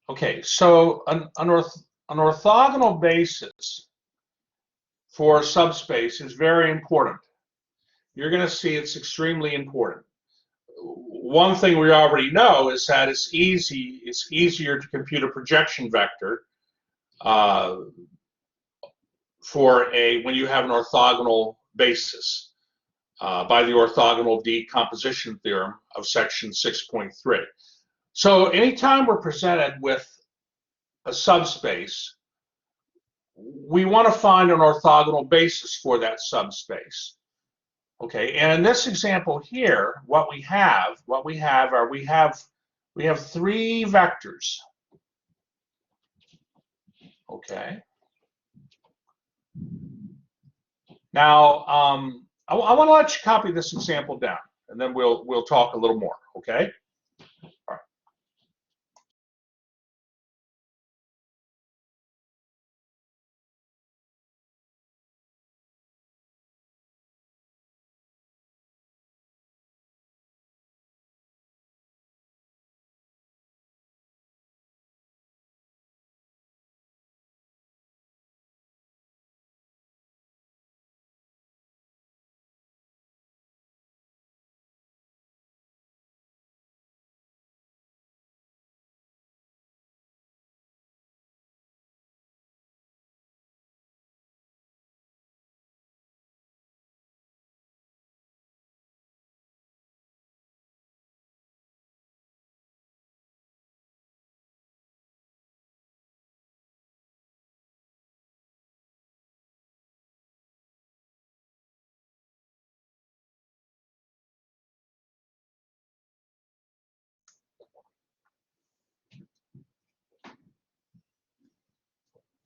Okay, so an orthogonal basis for a subspace is very important. You're going to see it's extremely important. One thing we already know is that it's easier to compute a projection vector when you have an orthogonal basis by the orthogonal decomposition theorem of section 6.3. So anytime we're presented with a subspace, we want to find an orthogonal basis for that subspace. Okay, and in this example here, we have three vectors. Okay. Now, I want to let you copy this example down, and then we'll talk a little more. Okay. All right.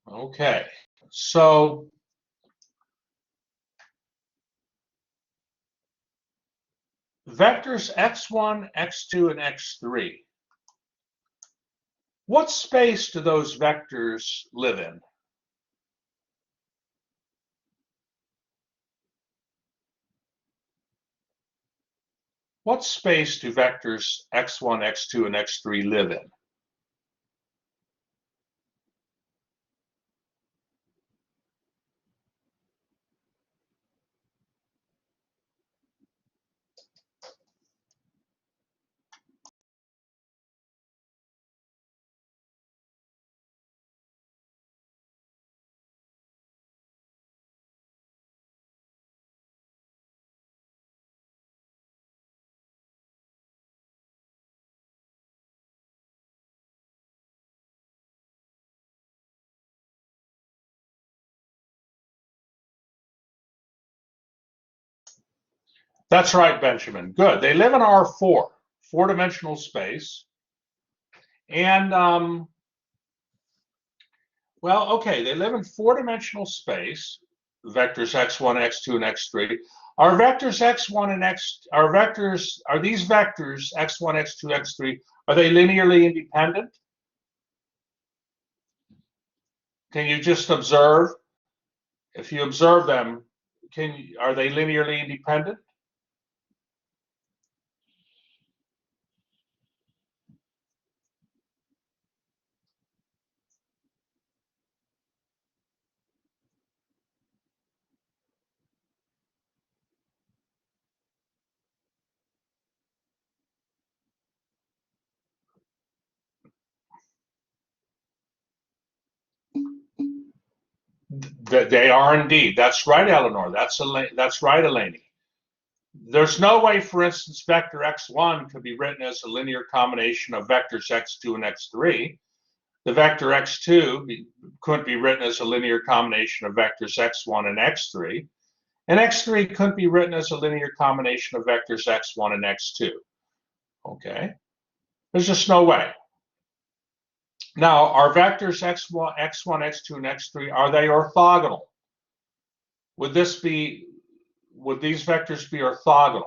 Okay. So vectors x1, x2, and x3. What space do those vectors live in? What space do vectors x1, x2, and x3 live in? That's right, Benjamin. Good. They live in R4, four-dimensional space. And, well, okay, they live in four-dimensional space, vectors x1, x2, and x3. Are vectors x1 and are these vectors x1, x2, x3, are they linearly independent? Can you just observe? If you observe them, are they linearly independent? They are indeed. That's right, Eleanor. That's right, Eleni. There's no way, for instance, vector x1 could be written as a linear combination of vectors x2 and x3. The vector x2 couldn't be written as a linear combination of vectors x1 and x3. And x3 couldn't be written as a linear combination of vectors x1 and x2. Okay? There's just no way. Now, are vectors x1, x2, and x3, are they orthogonal? Would these vectors be orthogonal?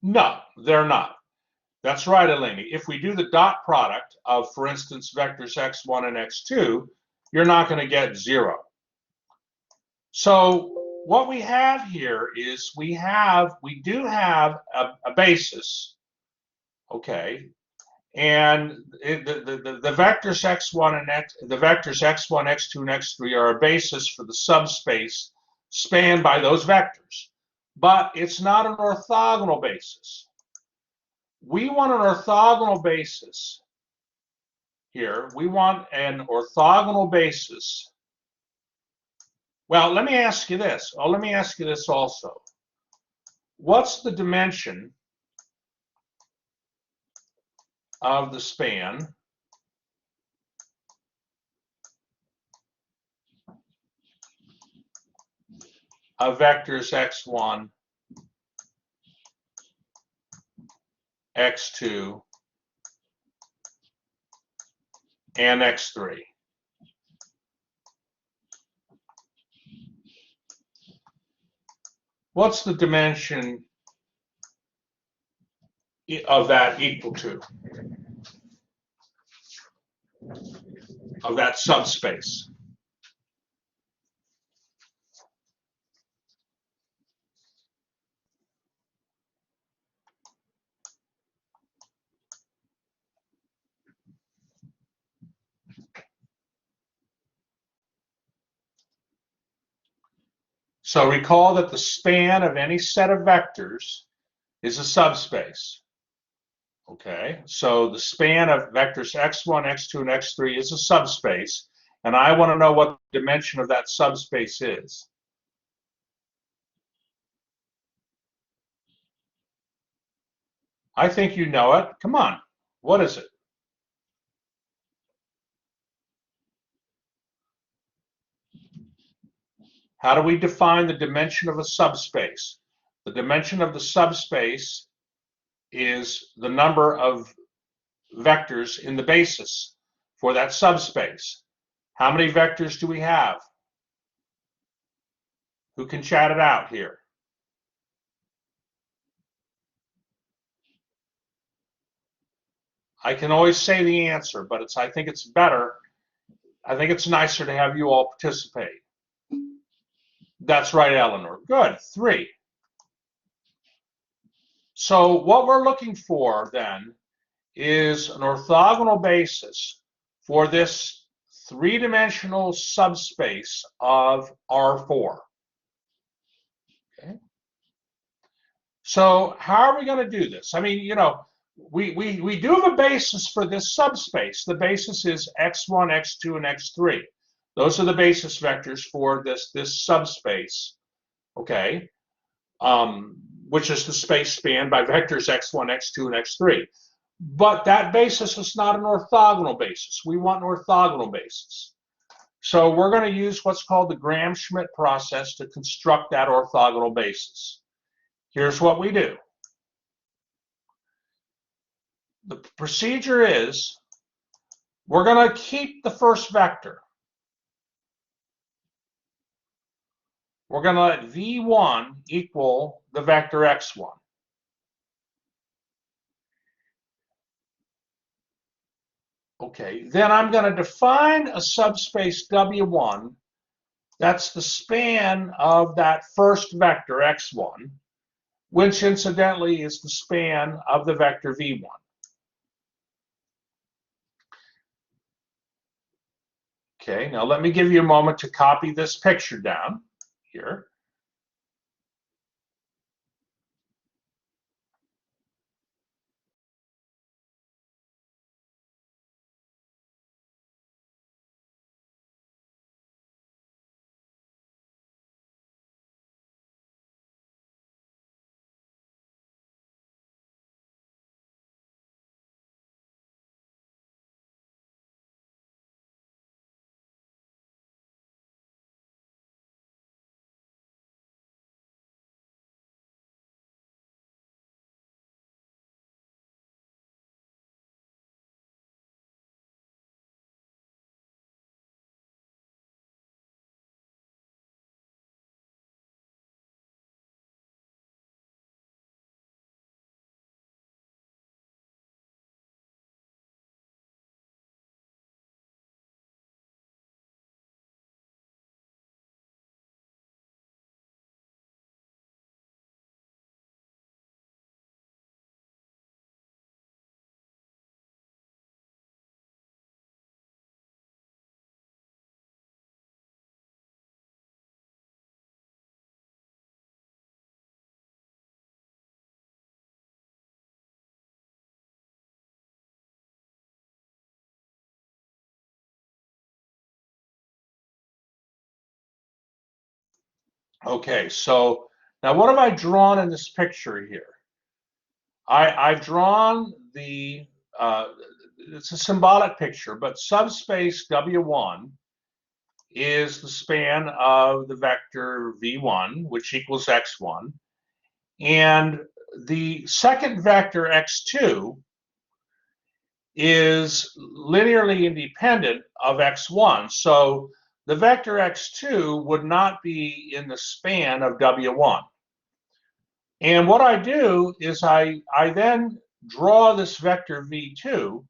No, they're not. That's right, Eleni. If we do the dot product of, for instance, vectors x1 and x2, you're not going to get 0. So what we have here is we do have a basis, okay, and the vectors x1 and the vectors x1, x2, and x3 are a basis for the subspace spanned by those vectors, but it's not an orthogonal basis. We want an orthogonal basis here. We want an orthogonal basis. Well, let me ask you this. Oh, let me ask you this also. What's the dimension of the span of vectors x1, x2, and x3? What's the dimension of that equal to? Of that subspace? So recall that the span of any set of vectors is a subspace. Okay, so the span of vectors x1, x2, and x3 is a subspace, and I want to know what the dimension of that subspace is. I think you know it. Come on, what is it? How do we define the dimension of a subspace? The dimension of the subspace is the number of vectors in the basis for that subspace. How many vectors do we have? Who can chat it out here? I can always say the answer, but I think it's better. I think it's nicer to have you all participate. That's right, Eleanor. Good, 3. So what we're looking for then is an orthogonal basis for this 3-dimensional subspace of R4. Okay. So how are we going to do this? I mean, you know, we do have a basis for this subspace. The basis is x1, x2, and x3. Those are the basis vectors for this subspace, okay, which is the space spanned by vectors x1, x2, and x3. But that basis is not an orthogonal basis. We want an orthogonal basis. So we're going to use what's called the Gram-Schmidt process to construct that orthogonal basis. Here's what we do. The procedure is we're going to keep the first vector. We're going to let v1 equal the vector x1. Okay, then I'm going to define a subspace W1. That's the span of that first vector x1, which incidentally is the span of the vector v1. Okay, now let me give you a moment to copy this picture down here. Okay, so now what have I drawn in this picture here? I've drawn it's a symbolic picture, but subspace W1 is the span of the vector V1, which equals X1. And the second vector X2 is linearly independent of X1. So the vector X2 would not be in the span of W1. And what I do is I then draw this vector V2,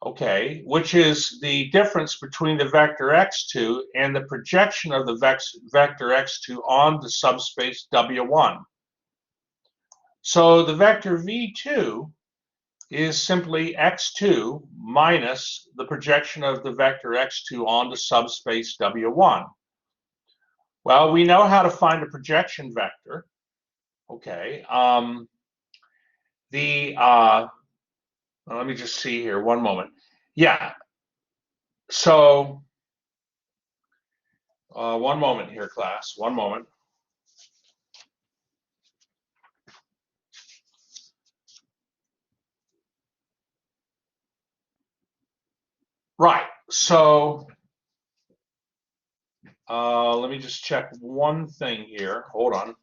okay, which is the difference between the vector x2 and the projection of the vector x2 on the subspace W1. So the vector V2 is simply x2 minus the projection of the vector x2 onto subspace W1. Well, we know how to find a projection vector. Okay. Let me just see here, one moment. Yeah. So, one moment here, class. One moment. Right. So, let me just check one thing here. Hold on.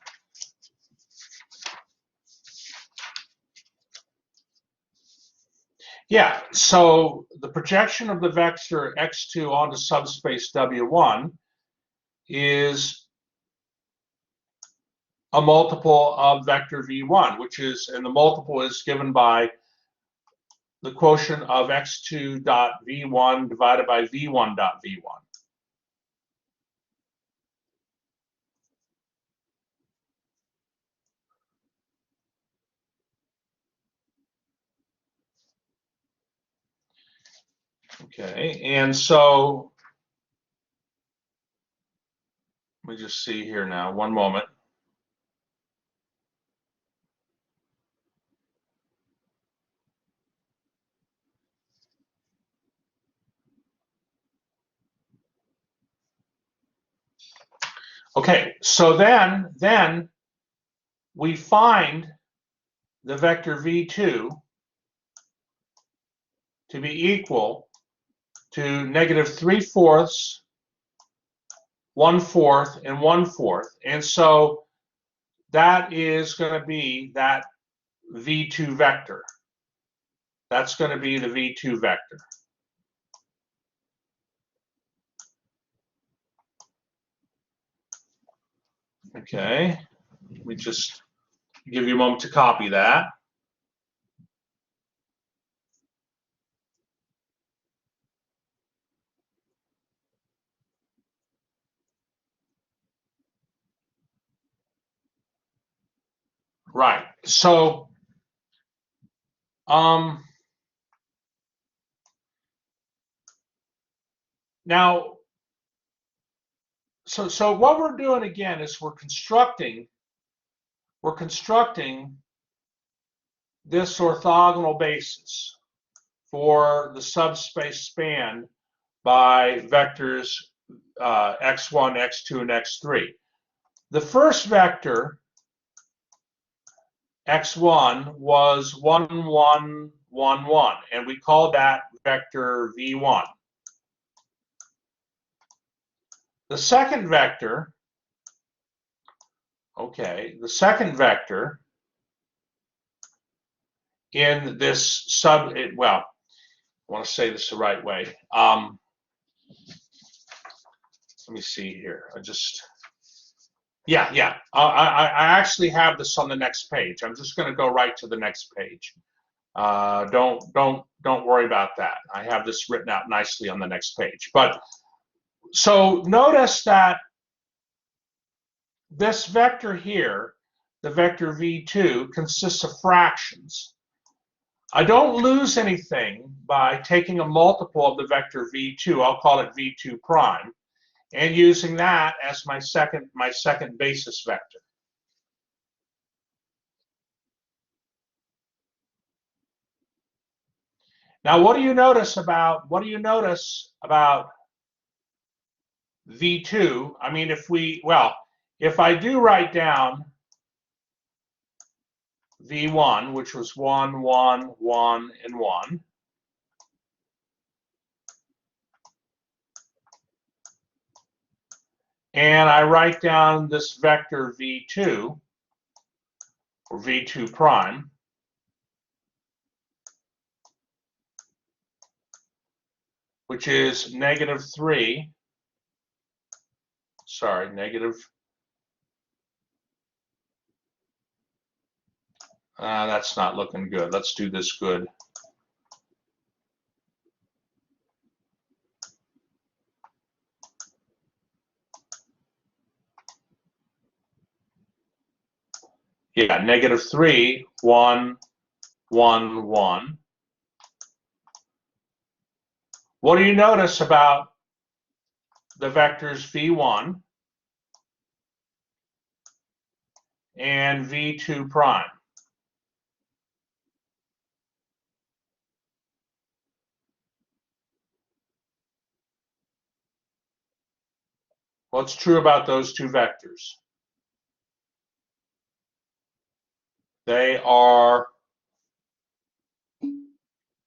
Yeah. So the projection of the vector x2 onto subspace W1 is a multiple of vector V1, which is, and the multiple is given by the quotient of x2 dot V1 divided by V1 dot V1. Okay, and so let me just see here now, one moment. Okay, so then we find the vector V2 to be equal to negative 3/4, 1/4, and 1/4. And so that is going to be that V2 vector. That's going to be the V2 vector. Okay, let me just give you a moment to copy that. Right. So, now, so what we're doing again is we're constructing this orthogonal basis for the subspace span by vectors x1, x2, and x3. The first vector, x1, was 1, 1, 1, 1, and we called that vector v1. The second vector, okay, the second vector in this well, I want to say this the right way. Let me see here. Yeah. I actually have this on the next page. I'm just going to go right to the next page. Don't worry about that. I have this written out nicely on the next page. But so notice that this vector here, the vector v2, consists of fractions. I don't lose anything by taking a multiple of the vector v2. I'll call it v2 prime, and using that as my second basis vector. Now, what do you notice about v2? I mean, if I do write down V1, which was 1, 1, 1, and 1, and I write down this vector V2, or V2 prime, which is -3, sorry, that's not looking good. Let's do this good. Yeah, -3, 1, 1, 1. What do you notice about the vectors V1 and V2 prime? What's true about those two vectors? They're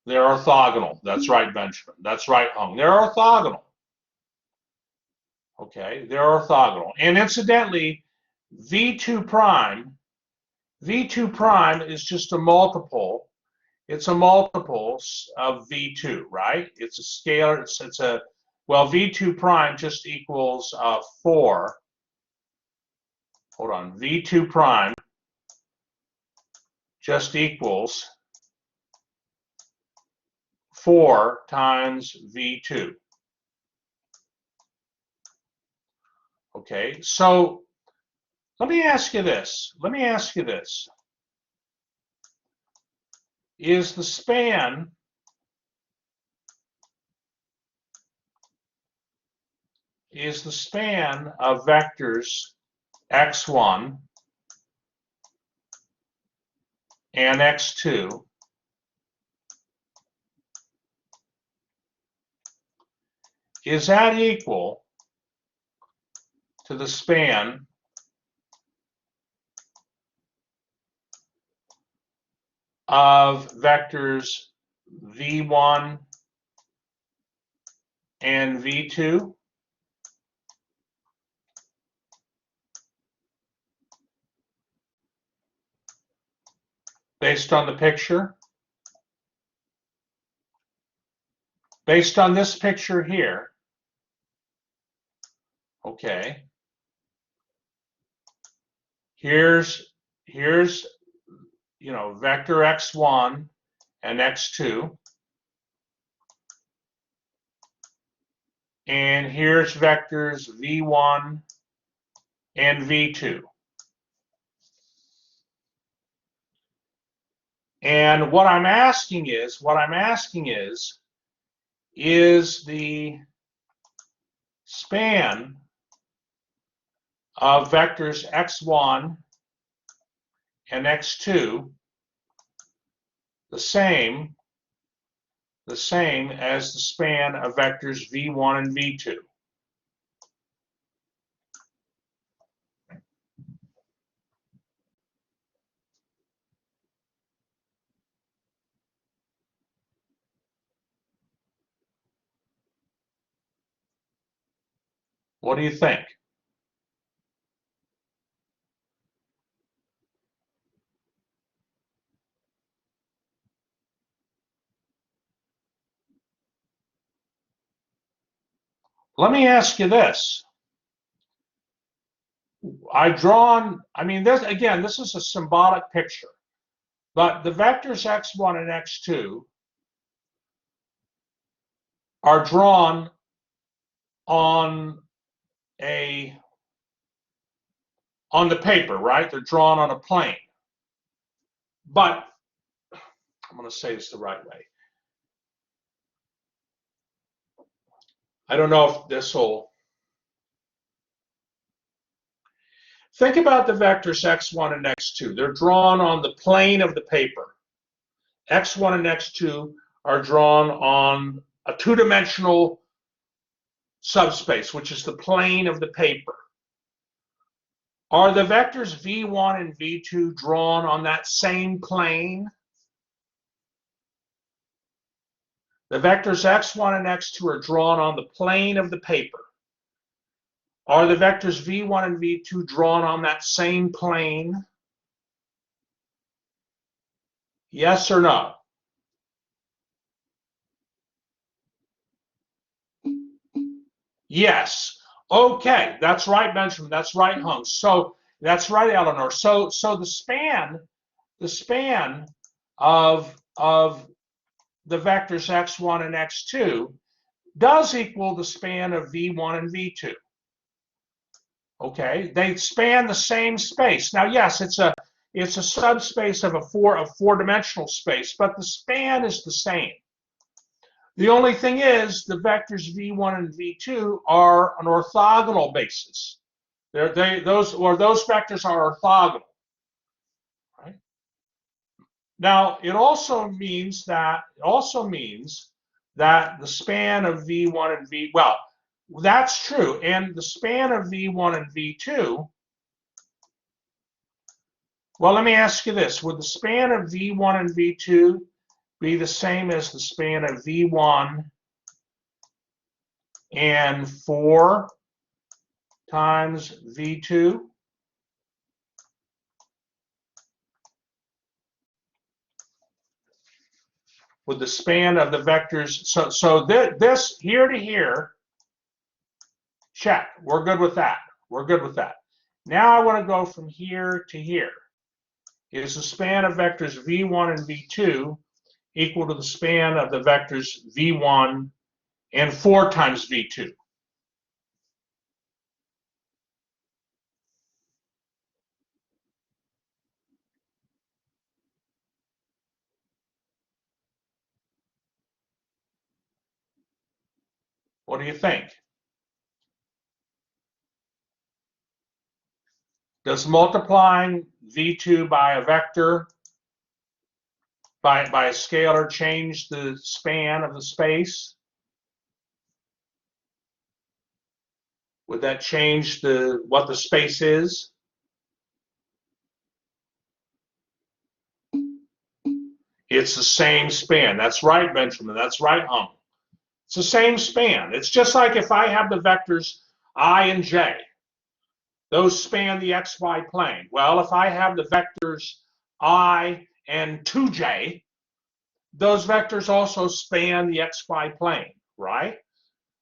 orthogonal. That's right, Benjamin. That's right, Hung. They're orthogonal. Okay, they're orthogonal. And incidentally, V2 prime is just a multiple. It's a multiple of V2, right? It's a scalar. Well, V2 prime just equals 4. Hold on. V2 prime just equals 4 times V2. Okay, so let me ask you this. Is the span of vectors x1 and x2 is that equal to the span of vectors v1 and v2? Based on the picture? Based on this picture here, okay, here's vector x1 and x2, and here's vectors v1 and v2. And what I'm asking is the span of vectors x1 and x2 the same as the span of vectors v1 and v2? What do you think? Let me ask you this. This is a symbolic picture, but the vectors x1 and x2 are drawn on the paper, right? They're drawn on a plane. But I'm going to say this the right way. I don't know if this will. Think about the vectors x1 and x2. They're drawn on the plane of the paper. x1 and x2 are drawn on a two-dimensional subspace, which is the plane of the paper. Are the vectors v1 and v2 drawn on that same plane? The vectors x1 and x2 are drawn on the plane of the paper. Are the vectors v1 and v2 drawn on that same plane? Yes or no? Yes. Okay, that's right, Benjamin. That's right, Hung. So that's right, Eleanor. So the span of the vectors x1 and x2 does equal the span of v1 and v2. Okay, they span the same space. Now, yes, it's a subspace of a four-dimensional space, but the span is the same. The only thing is the vectors v1 and v2 are an orthogonal basis. Those vectors are orthogonal. Right? Now, it also means that the span of v1 and well, that's true, and the span of v1 and v2. Well, let me ask you this: would the span of v1 and v2 be the same as the span of v1 and 4 times v2? With the span of the vectors, so this here to here, check. We're good with that. We're good with that. Now I want to go from here to here. Is the span of vectors v1 and v2 equal to the span of the vectors v1 and 4 times v2? What do you think? Does multiplying v2 by a vector, by a scalar, change the span of the space? Would that change what the space is? It's the same span. That's right, Benjamin. That's right, Hung. It's the same span. It's just like if I have the vectors I and j. Those span the xy plane. Well, if I have the vectors I and 2j, those vectors also span the xy plane, right?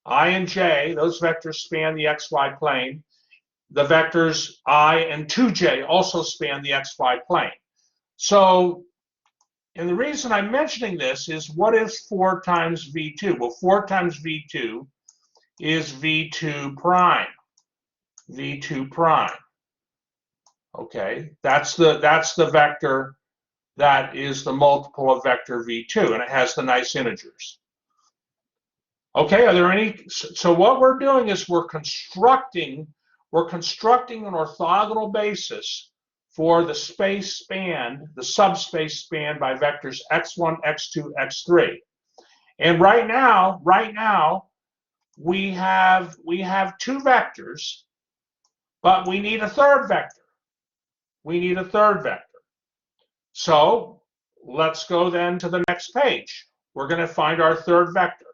I and j, those vectors span the xy plane. The vectors I and 2j also span the xy plane. So, and the reason I'm mentioning this is, what is 4 times v2? Well, 4 times v2 is v2 prime. v2 prime. Okay, that's the vector that is the multiple of vector v2, and it has the nice integers. Okay, are there any? So what we're doing is we're constructing an orthogonal basis for the space spanned, the subspace spanned by vectors x1, x2, x3. And right now we have 2 vectors, but we need a third vector. We need a third vector. So let's go then to the next page. We're going to find our third vector.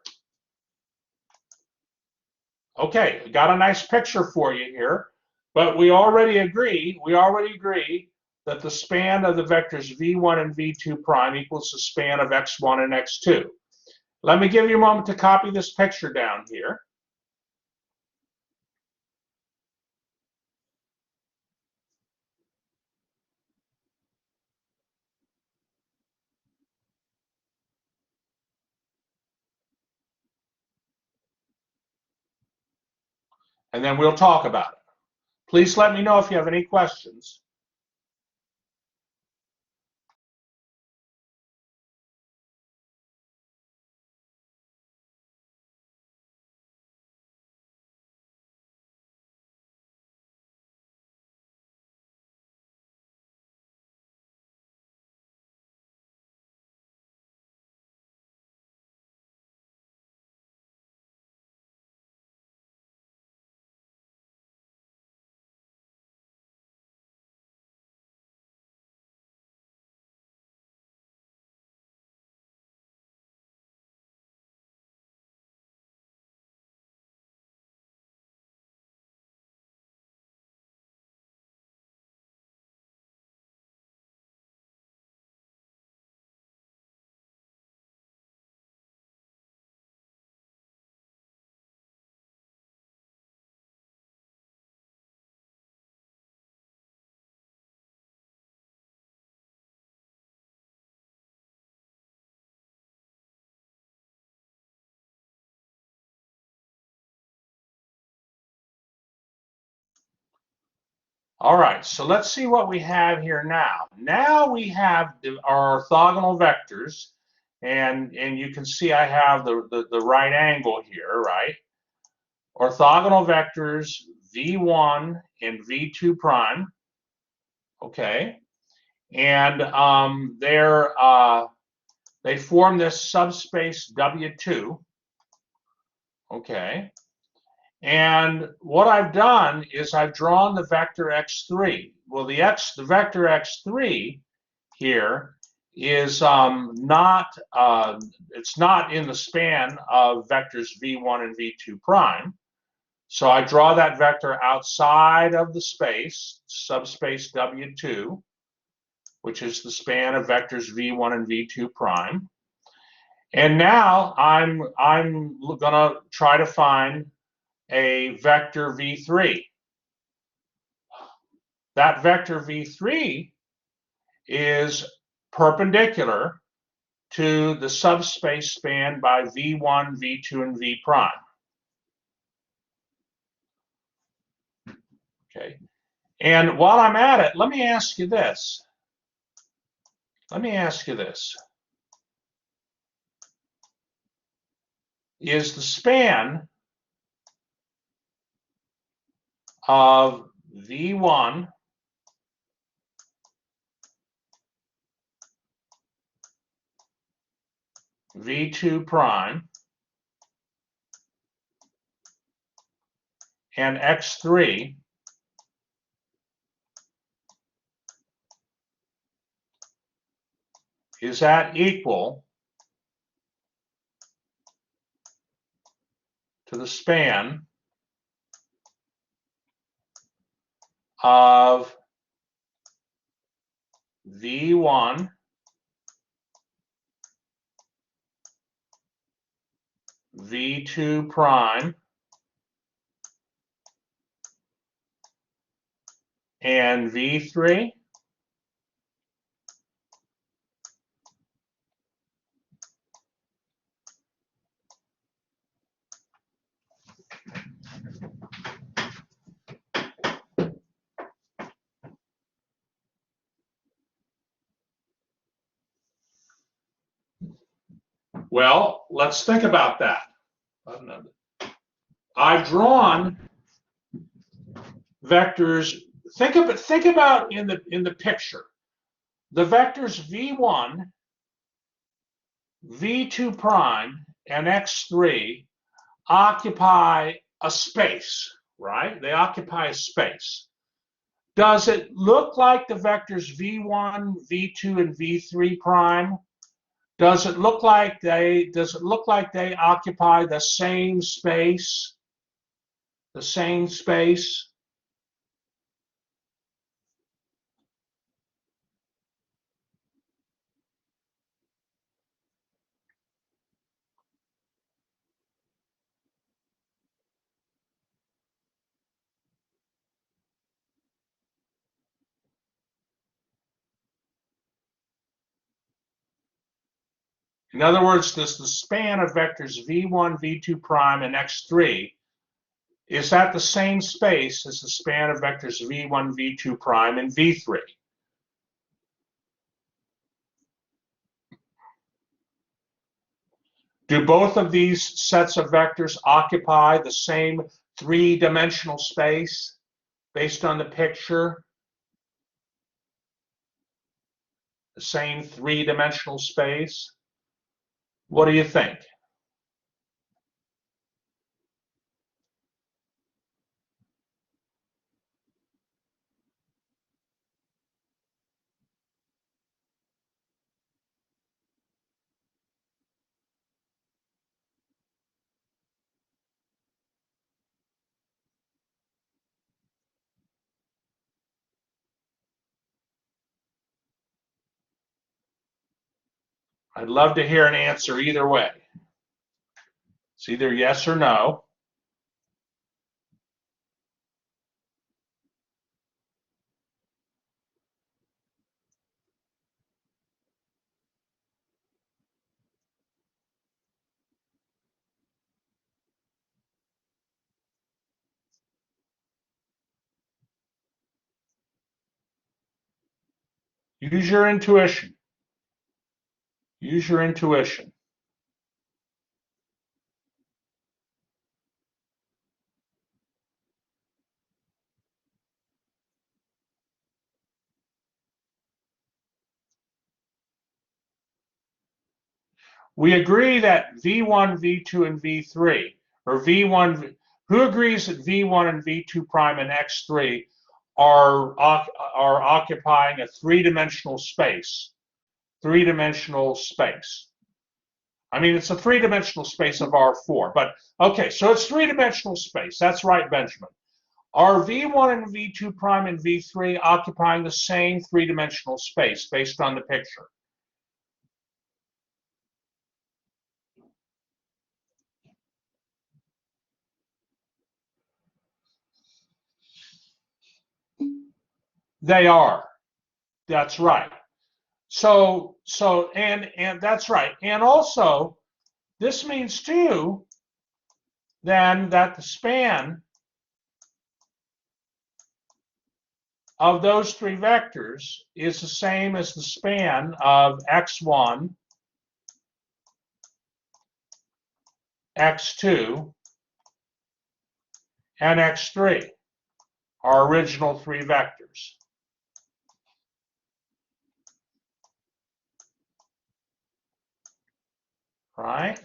Okay, got a nice picture for you here, but we already agree that the span of the vectors v1 and v2 prime equals the span of x1 and x2. Let me give you a moment to copy this picture down here. And then we'll talk about it. Please let me know if you have any questions. All right, so let's see what we have here now. Now we have our orthogonal vectors, and you can see I have the right angle here, right? Orthogonal vectors v1 and v2 prime, okay? And they form this subspace W2, okay? And what I've done is I've drawn the vector x3. Well, the vector x3 here is it's not in the span of vectors v1 and v2 prime. So I draw that vector outside of the space, subspace W2, which is the span of vectors v1 and v2 prime. And now I'm gonna try to find a vector v3. That vector v3 is perpendicular to the subspace spanned by v1, v2, and v prime. Okay. And while I'm at it, let me ask you this. Is the span of v1 v2 prime and x3 is that equal to the span of v1 v2 prime and v3? Well, let's think about that. I've drawn vectors. Think about in the picture. The vectors v1, v2 prime, and x3 occupy a space, right? They occupy a space. Does it look like the vectors v1, v2, and v3 prime? Does it look like they occupy the same space? The same space? In other words, does the span of vectors v1, v2 prime, and x3, is that the same space as the span of vectors v1, v2 prime, and v3? Do both of these sets of vectors occupy the same three-dimensional space based on the picture? The same three-dimensional space? What do you think? I'd love to hear an answer either way. It's either yes or no. Use your intuition. Use your intuition. We agree that V1, V2, and V3, or V1, who agrees that V1 and V2 prime and X3 are occupying a three-dimensional space? Three-dimensional space. I mean, it's a three-dimensional space of R4, but okay, so it's three-dimensional space. That's right, Benjamin. Are V1 and V2 prime and V3 occupying the same three-dimensional space based on the picture? They are. That's right. And that's right. And also, this means too, then that the span of those three vectors is the same as the span of x1, x2, and x3, our original three vectors. Right?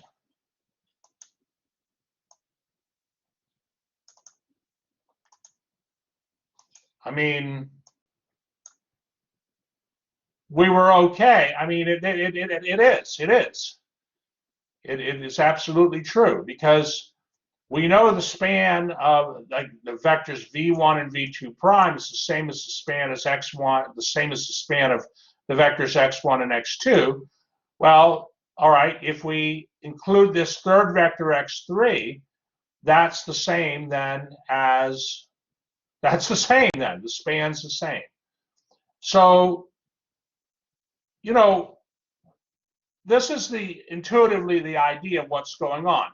I mean, we were okay. I mean, it is. It is absolutely true because we know the span of like the vectors v1 and v2 prime is the same as the span as x1, the same as the span of the vectors x1 and x2. Well, all right, if we include this third vector x3, that's the same then as, that's the same then, the span's the same. So, you know, this is the intuitively the idea of what's going on.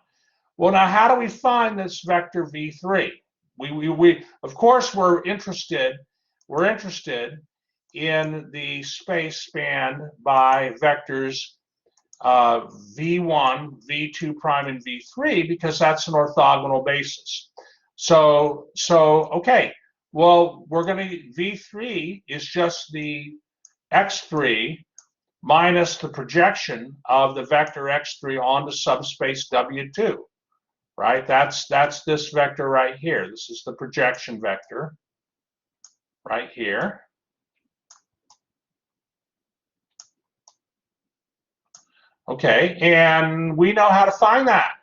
Well, now how do we find this vector v3? We of course we're interested in the space spanned by vectors v1, v2 prime, and v3 because that's an orthogonal basis. So okay, well we're going to v3 is just the x3 minus the projection of the vector x3 onto subspace W2, right? That's this vector right here. This is the projection vector right here. Okay, and we know how to find that.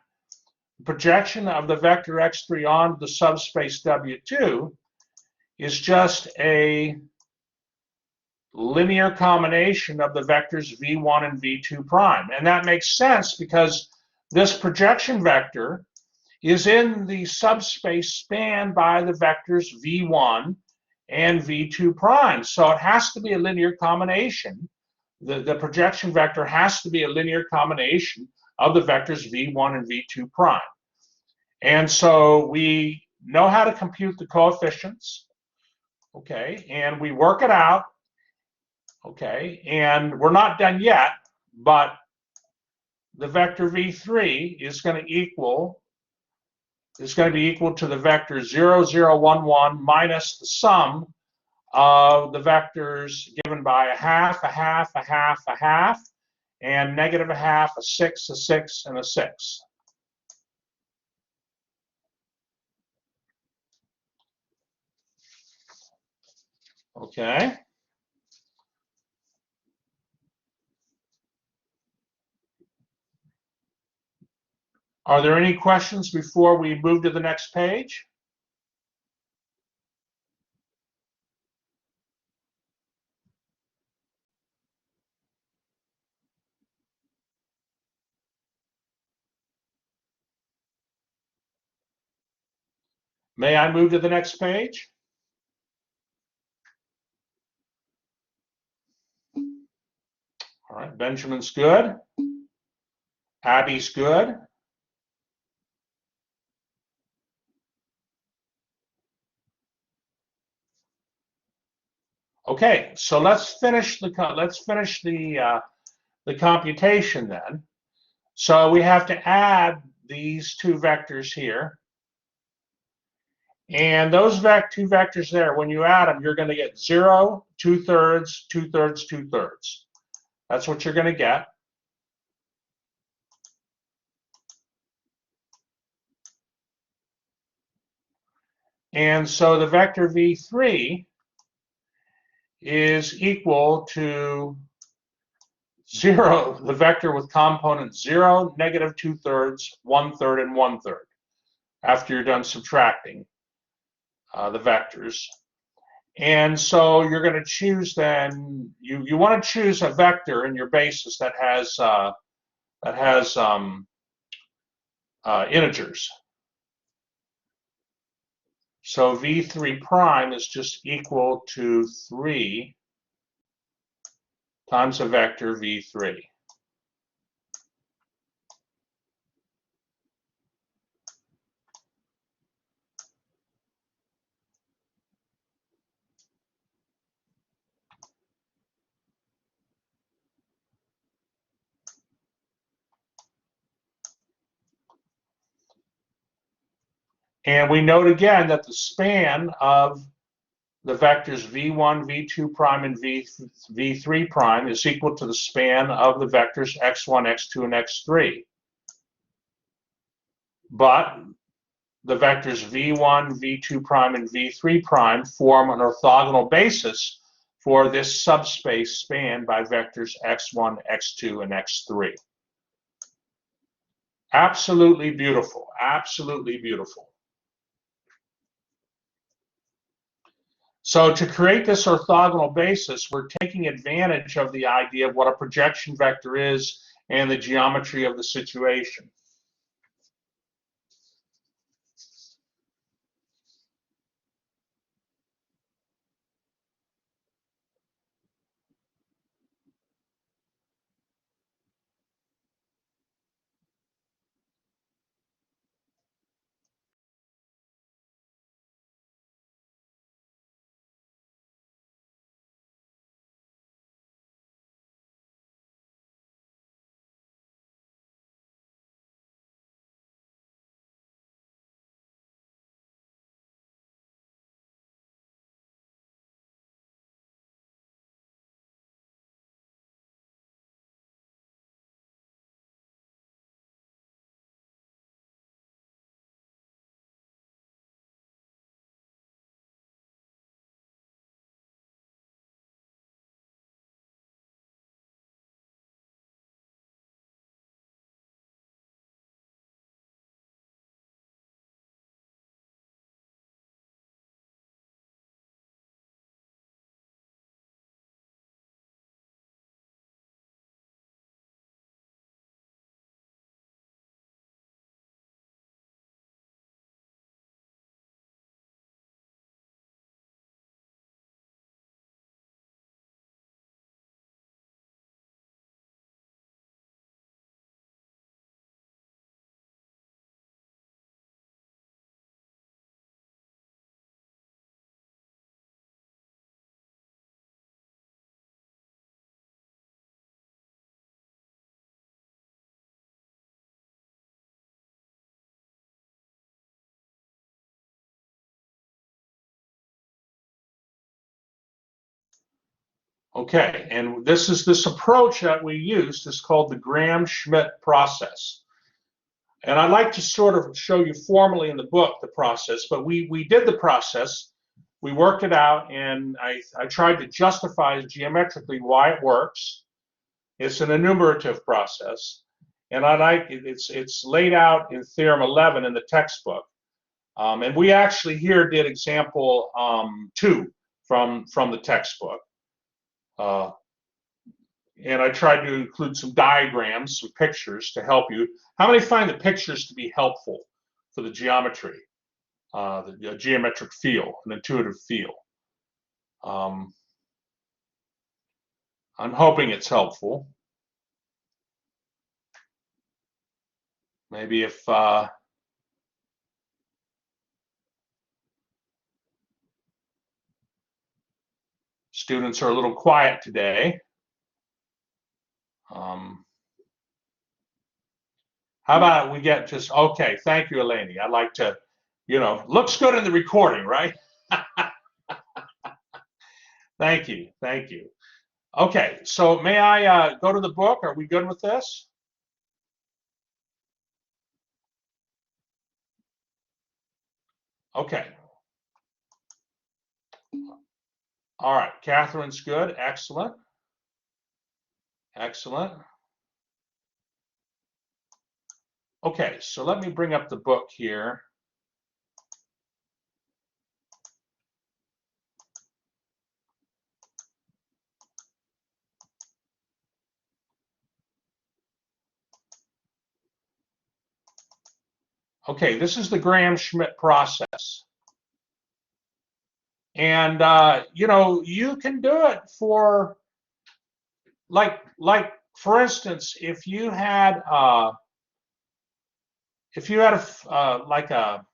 The projection of the vector x3 onto the subspace W2 is just a linear combination of the vectors v1 and v2 prime. And that makes sense because this projection vector is in the subspace spanned by the vectors v1 and v2 prime. So it has to be a linear combination. The projection vector has to be a linear combination of the vectors v1 and v2 prime. And so we know how to compute the coefficients, okay, and we work it out. Okay, and we're not done yet, but the vector v3 is going to be equal to the vector 0, 0, 1, 1 minus the sum of the vectors given by a half, a half, a half, a half, and negative a half, a 6, a 6, and a 6. Okay. Are there any questions before we move to the next page? May I move to the next page? All right, Benjamin's good. Abby's good. Okay, so let's finish the computation then. So we have to add these two vectors here. And those two vectors there, when you add them, you're going to get 0, 2/3, 2/3, 2/3. That's what you're going to get. And so the vector v3 is equal to 0, the vector with components 0, -2/3, 1/3, and 1/3, after you're done subtracting the vectors. And so you're going to choose then, you want to choose a vector in your basis that has integers. So v3 prime is just equal to 3 times a vector v3. And we note again that the span of the vectors v1, v2 prime, and v3 prime is equal to the span of the vectors x1, x2, and x3. But the vectors v1, v2 prime, and v3 prime form an orthogonal basis for this subspace spanned by vectors x1, x2, and x3. Absolutely beautiful, absolutely beautiful. So to create this orthogonal basis, we're taking advantage of the idea of what a projection vector is and the geometry of the situation. Okay, and this approach that we used is called the Gram-Schmidt process. And I'd like to sort of show you formally in the book the process, but we did the process, we worked it out, and I tried to justify geometrically why it works. It's an enumerative process, and it's laid out in Theorem 11 in the textbook. And we actually here did example 2 from the textbook. And I tried to include some diagrams, some pictures to help you. How many find the pictures to be helpful for the geometry, the geometric feel, an intuitive feel? I'm hoping it's helpful. Maybe if Students are a little quiet today. How about we get just, okay, thank you, Eleni. I'd like to, looks good in the recording, right? Thank you, thank you. Okay, so may I go to the book? Are we good with this? Okay. All right, Catherine's good, excellent. Excellent. Okay, so let me bring up the book here. Okay, this is the Graham-Schmidt process. And, you can do it for, like for instance, if you had like a,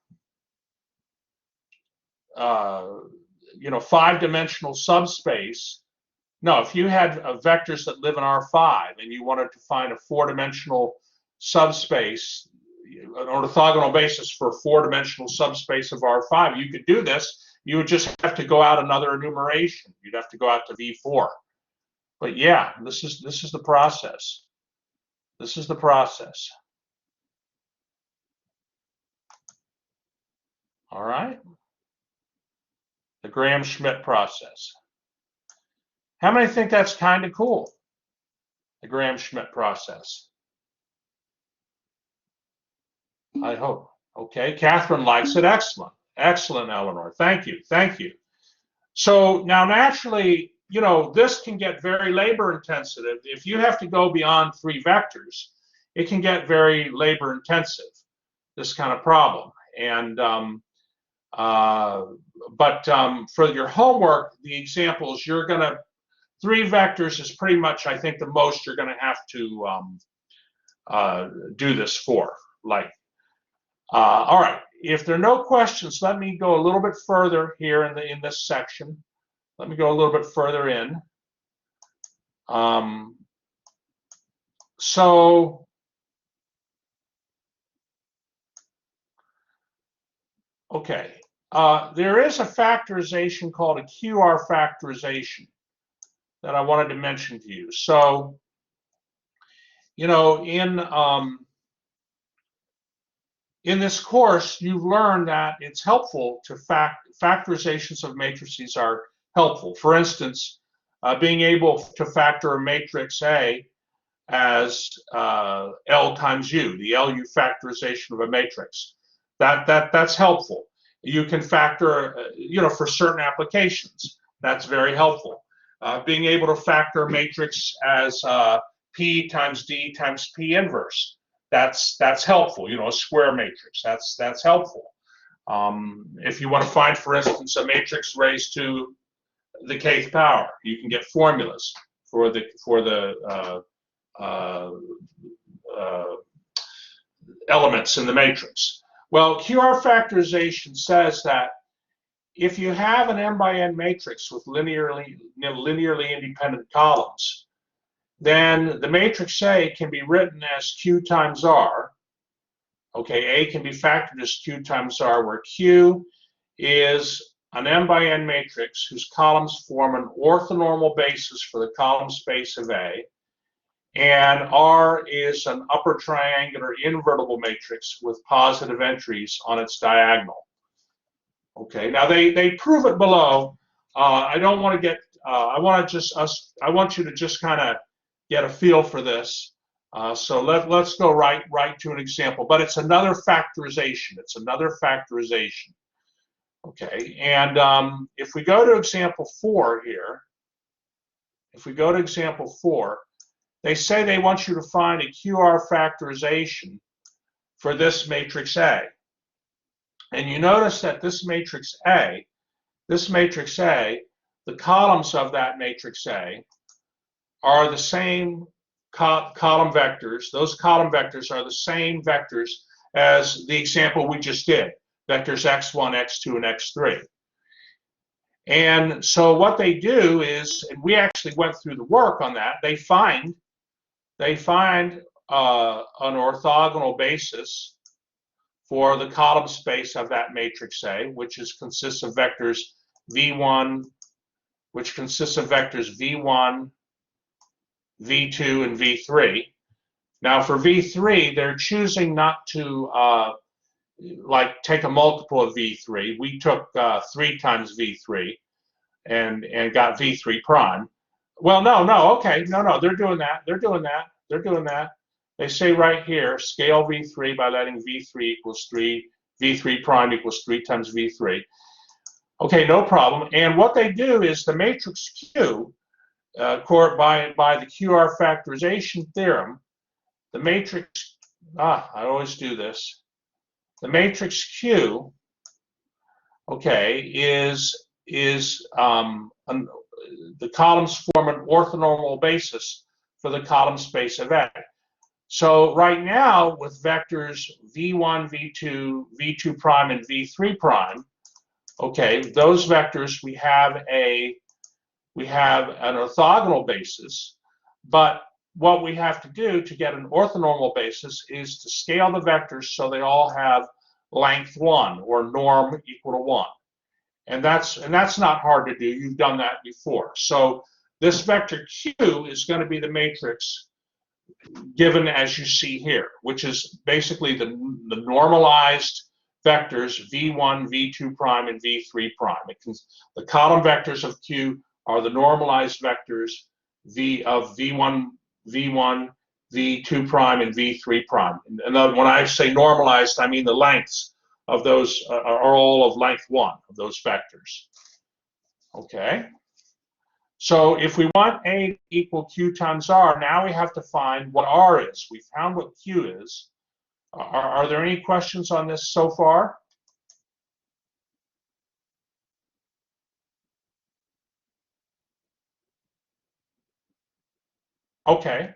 5-dimensional subspace. No, if you had vectors that live in R5 and you wanted to find a 4-dimensional subspace, an orthogonal basis for a 4-dimensional subspace of R5, you could do this. You would just have to go out another enumeration. You'd have to go out to V4. But yeah, this is the process. This is the process. All right. The Graham-Schmidt process. How many think that's kind of cool? The Graham-Schmidt process. I hope. Okay, Catherine likes it. Excellent. Excellent, Eleanor. Thank you. Thank you. So now naturally, this can get very labor intensive. If you have to go beyond 3 vectors, it can get very labor intensive, this kind of problem. And for your homework, the examples, you're going to, 3 vectors is pretty much, I think, the most you're going to have to do this for. All right. If there are no questions, let me go a little bit further here in this section. Let me go a little bit further in. Okay. There is a factorization called a QR factorization that I wanted to mention to you. So, in this course, you've learned that it's helpful to factorizations of matrices are helpful. For instance, being able to factor a matrix A as L times U, the LU factorization of a matrix. That's helpful. You can factor, for certain applications. That's very helpful. Being able to factor a matrix as P times D times P inverse. That's helpful. A square matrix. That's helpful. If you want to find, for instance, a matrix raised to the kth power, you can get formulas for the elements in the matrix. Well, QR factorization says that if you have an m by n matrix with linearly independent columns, then the matrix A can be written as Q times R. Okay, A can be factored as Q times R, where Q is an m by n matrix whose columns form an orthonormal basis for the column space of A, and R is an upper triangular invertible matrix with positive entries on its diagonal. Okay, now they prove it below. I don't want to get, I want you to just kind of get a feel for this. So let's go right to an example, but it's another factorization. It's another factorization. Okay, and if we go to example 4 here, they say they want you to find a QR factorization for this matrix A. And you notice that this matrix A, the columns of that matrix A are the same column vectors. Those column vectors are the same vectors as the example we just did, vectors x1, x2, and x3. And so what they do is, and we actually went through the work on that, they find an orthogonal basis for the column space of that matrix A, which consists of vectors V1, which consists of vectors V1, V2, and V3. Now for V3, they're choosing not to like take a multiple of V3. We took 3 times V3 and got V3 prime. Well, no, okay, no, they're doing that. They say right here, scale V3 by letting V3 equals 3, V3 prime equals 3 times V3. Okay, no problem. And what they do is the matrix Q, by the QR factorization theorem, the matrix, I always do this. The matrix Q, okay, the columns form an orthonormal basis for the column space of A. So right now with vectors V1, V2, V2 prime, and V3 prime, okay, those vectors we have an orthogonal basis, but what we have to do to get an orthonormal basis is to scale the vectors so they all have length 1 or norm equal to 1. And that's not hard to do. You've done that before. So this vector Q is going to be the matrix given as you see here, which is basically the normalized vectors V1, V2 prime, and V3 prime. The column vectors of Q are the normalized vectors of V1, V2 prime, and V3 prime. And when I say normalized, I mean the lengths of those are all of length 1 of those vectors. Okay. So if we want A equal Q times R, now we have to find what R is. We found what Q is. Are there any questions on this so far? Okay.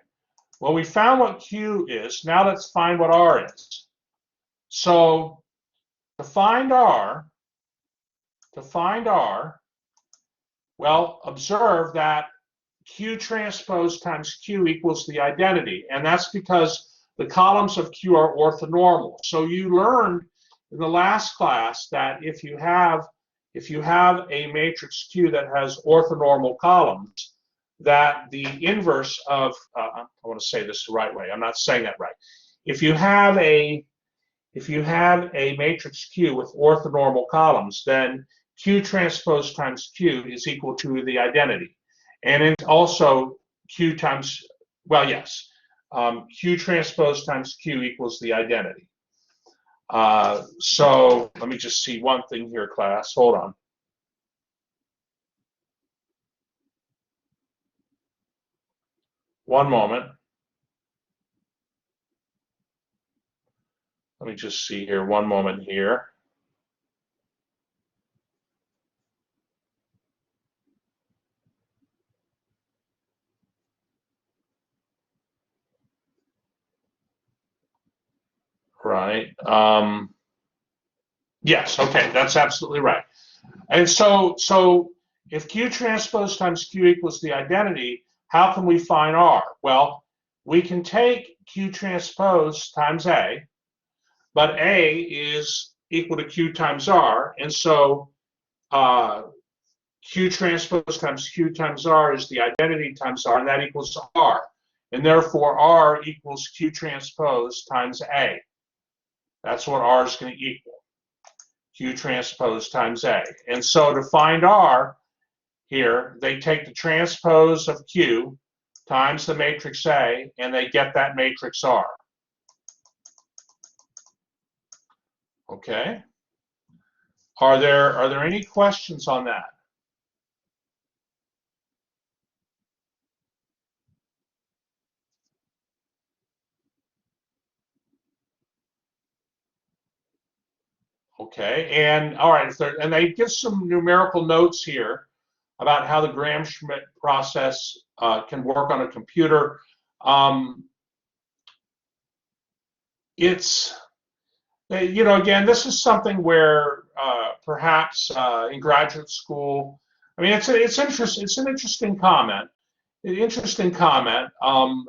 Well, we found what Q is. Now let's find what R is. So to find R, well, observe that Q transpose times Q equals the identity, and that's because the columns of Q are orthonormal. So you learned in the last class that if you have a matrix Q that has orthonormal columns, that the inverse of I want to say this the right way. I'm not saying that right. If you have a matrix Q with orthonormal columns, then Q transpose times Q is equal to the identity. And it's also Q times, well, yes, Q transpose times Q equals the identity. So let me just see one thing here, class. Hold on. One moment. Let me just see here. One moment here. Right. Yes, okay, that's absolutely right. And so if Q transpose times Q equals the identity, how can we find R? Well, we can take Q transpose times A, but A is equal to Q times R, and so Q transpose times Q times R is the identity times R, and that equals R. And therefore, R equals Q transpose times A. That's what R is going to equal. Q transpose times A. And so to find R here, they take the transpose of Q times the matrix A, and they get that matrix R. Okay. Are there any questions on that? Okay, and all right, and they give some numerical notes here about how the Gram-Schmidt process can work on a computer. There's Again, this is something where perhaps in graduate school, I mean, it's interesting. It's an interesting comment. Interesting comment.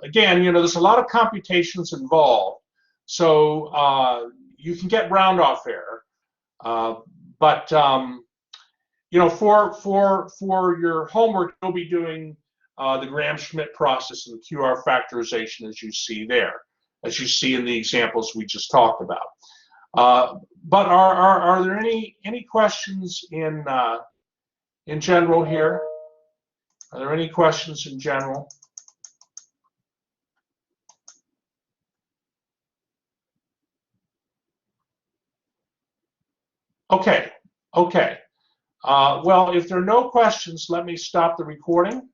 Again, there's a lot of computations involved, so you can get round off error, but for your homework, you'll be doing the Graham-Schmidt process and QR factorization as you see there, as you see in the examples we just talked about. But are there any questions in general here? Are there any questions in general? Okay. Well, if there are no questions, let me stop the recording.